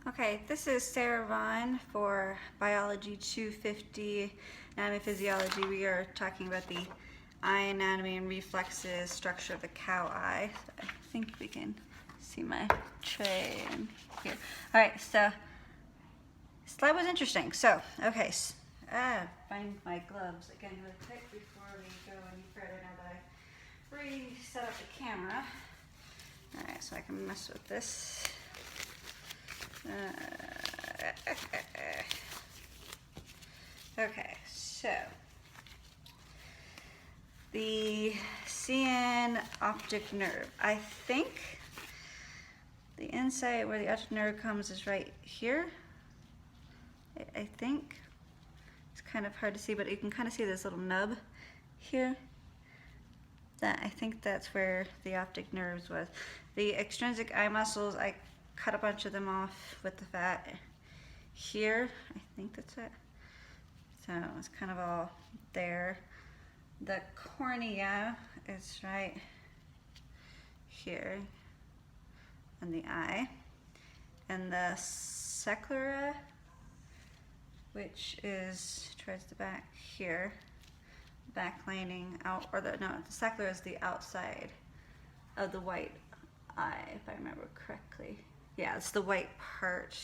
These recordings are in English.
Okay, this is Sara Vaughn for Biology 250, Anatomy Physiology. We are talking about the eye anatomy and reflexes, structure of the cow eye. So I think we can see my tray in here. All right, so slide was interesting. So, okay, find my gloves again really quick before we go any further now that I reset up the camera. All right, so I can mess with this. Okay, so the CN optic nerve. I think the inside where the optic nerve comes is right here. I think it's kind of hard to see, but you can kind of see this little nub here. I think that's where the optic nerves was. The extrinsic eye muscles, I cut a bunch of them off with the fat here. I think that's it. So it's kind of all there. The cornea is right here on the eye. And the sclera, which is towards the back here, back lining out, or the sclera is the outside of the white eye, if I remember correctly. Yeah, it's the white part.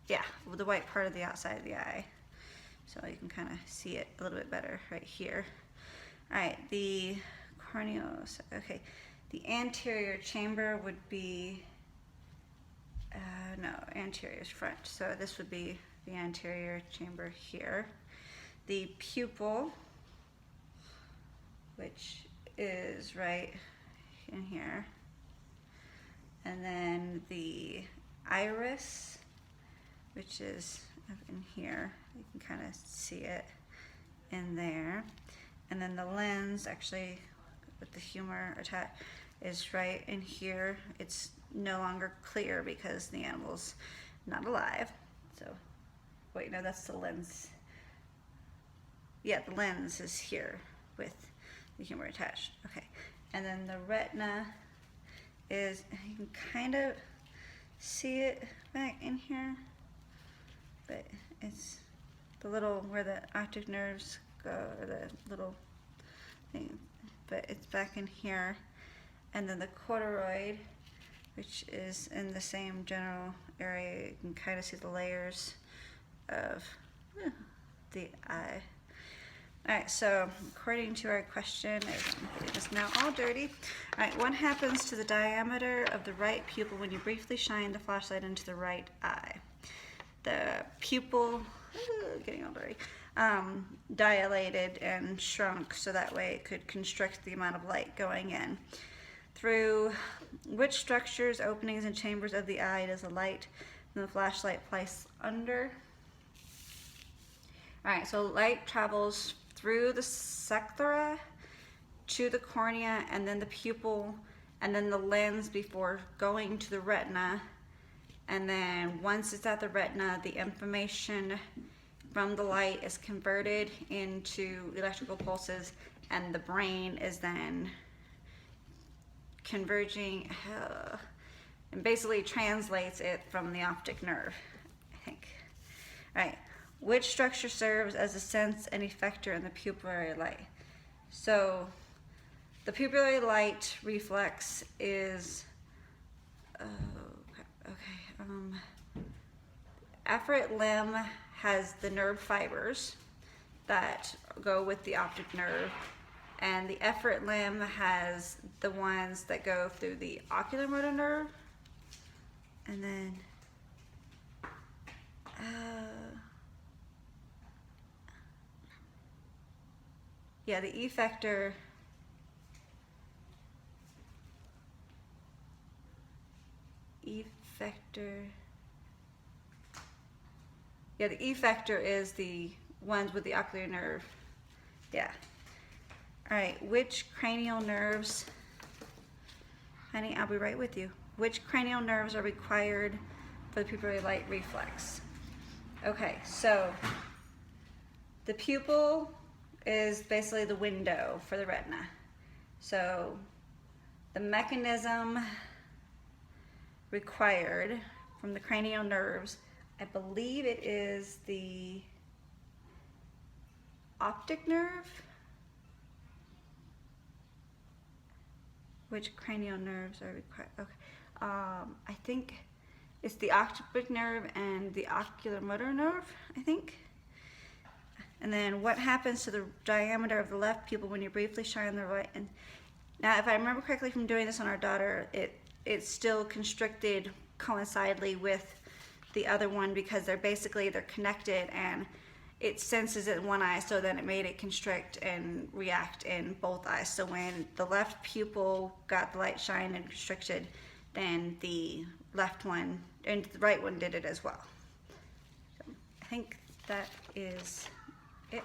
Yeah, the white part of the outside of the eye. So you can kind of see it a little bit better right here. All right, the corneal, okay. The anterior chamber would be, no, anterior is front. So this would be the anterior chamber here. The pupil, which is right in here. And then the iris, which is up in here. You can kind of see it in there. And then the lens, actually, with the humor attached, is right in here. It's no longer clear because the animal's not alive. So, wait, no, that's the lens. Yeah, the lens is here with the humor attached. Okay, and then the retina is, you can kind of see it back in here, but it's the little, where the optic nerves go, or the little thing, but it's back in here. And then the corticoid, which is in the same general area. You can kind of see the layers of the eye. All right, so according to our question, it is now all dirty. All right, what happens to the diameter of the right pupil when you briefly shine the flashlight into the right eye? The pupil, getting all dirty, dilated and shrunk so that way it could constrict the amount of light going in. Through which structures, openings, and chambers of the eye does the light from the flashlight place under? All right, so light travels through the sclera to the cornea, and then the pupil, and then the lens before going to the retina. And then once it's at the retina, the information from the light is converted into electrical pulses, and the brain is then converging and basically translates it from the optic nerve, I think. All right, which structure serves as a sense and effector in the pupillary light? So the pupillary light reflex is, afferent limb has the nerve fibers that go with the optic nerve, and the efferent limb has the ones that go through the oculomotor nerve, and then yeah, the effector yeah, the effector is the ones with the ocular nerve. Yeah. All right, which cranial nerves, honey, I'll be right with you. Which cranial nerves are required for the pupillary light reflex? Okay, so the pupil is basically the window for the retina. So the mechanism required from the cranial nerves. I believe it is the optic nerve. Which cranial nerves are required? Okay. I think it's the optic nerve and the oculomotor nerve, I think. And then what happens to the diameter of the left pupil when you briefly shine the right? And now, if I remember correctly from doing this on our daughter, it's still constricted coincidentally with the other one because they're connected, and it senses it in one eye, so then it made it constrict and react in both eyes. So when the left pupil got the light shine and constricted, then the left one and the right one did it as well. So I think that is it.